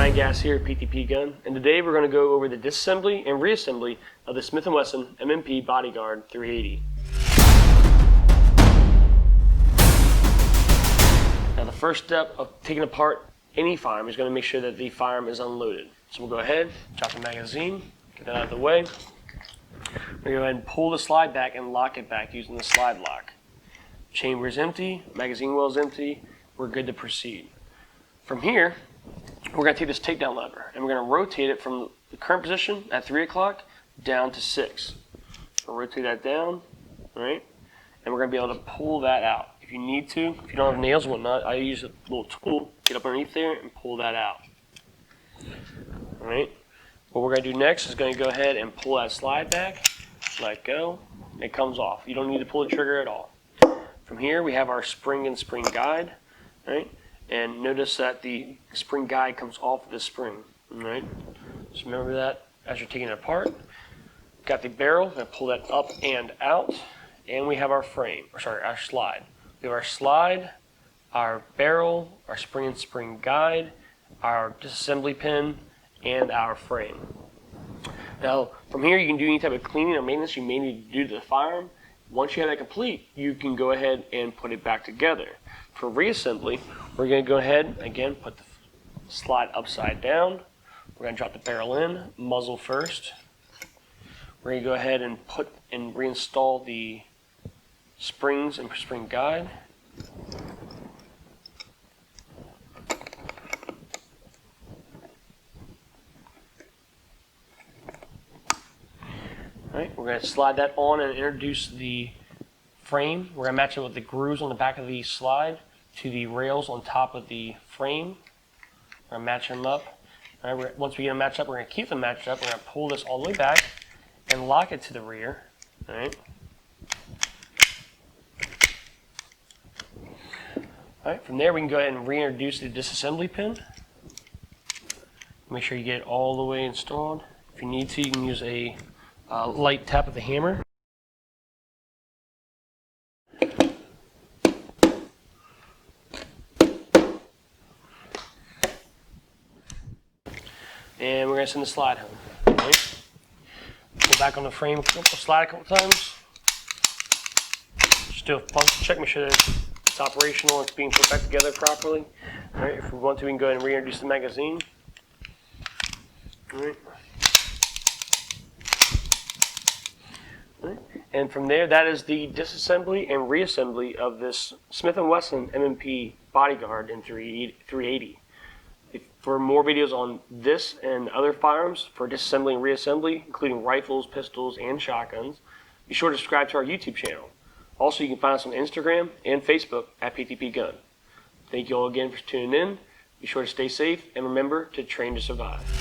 Ryan Gass here at PTPGun, and today we're going to go over the disassembly and reassembly of the Smith Wesson M&P Bodyguard 380. Now the first step of taking apart any firearm is going to make sure that the firearm is unloaded. So we'll go ahead, drop the magazine, get that out of the way. We're going to go ahead and pull the slide back and lock it back using the slide lock. Chamber is empty, magazine well is empty, we're good to proceed. From here, we're going to take this takedown lever and we're going to rotate it from the current position at 3 o'clock down to 6. We'll rotate that down, all right? And we're going to be able to pull that out. If you need to, if you don't have nails and whatnot, I use a little tool, get up underneath there and pull that out. All right? What we're going to do next is going to go ahead and pull that slide back, let go, and it comes off. You don't need to pull the trigger at all. From here, we have our spring and spring guide, right? And notice that the spring guide comes off of the spring, all right? So remember that as you're taking it apart. Got the barrel, going to pull that up and out, and we have our frame, or sorry, our slide. We have our slide, our barrel, our spring and spring guide, our disassembly pin, and our frame. Now, from here, you can do any type of cleaning or maintenance you may need to do to the firearm. Once you have that complete, you can go ahead and put it back together. For reassembly, we're going to go ahead, again, put the slide upside down. We're going to drop the barrel in, muzzle first. We're going to go ahead and put and reinstall the springs and spring guide. Alright, we're going to slide that on and introduce the frame. We're going to match it with the grooves on the back of the slide to the rails on top of the frame. We're going to match them up. All right, once we get them matched up, we're going to keep them matched up. We're going to pull this all the way back and lock it to the rear. All right. All right, from there we can go ahead and reintroduce the disassembly pin. Make sure you get it all the way installed. If you need to, you can use a light tap of the hammer. And we're going to send the slide home. Right? Pull back on the frame, slide a couple times. Just do a function check, make sure that it's operational, it's being put back together properly. All right, if we want to, we can go ahead and reintroduce the magazine. All right. All right. And from there, that is the disassembly and reassembly of this Smith & Wesson M&P Bodyguard in 380. For more videos on this and other firearms for disassembly and reassembly, including rifles, pistols, and shotguns, be sure to subscribe to our YouTube channel. Also, you can find us on Instagram and Facebook at PTPGun. Thank you all again for tuning in. Be sure to stay safe and remember to train to survive.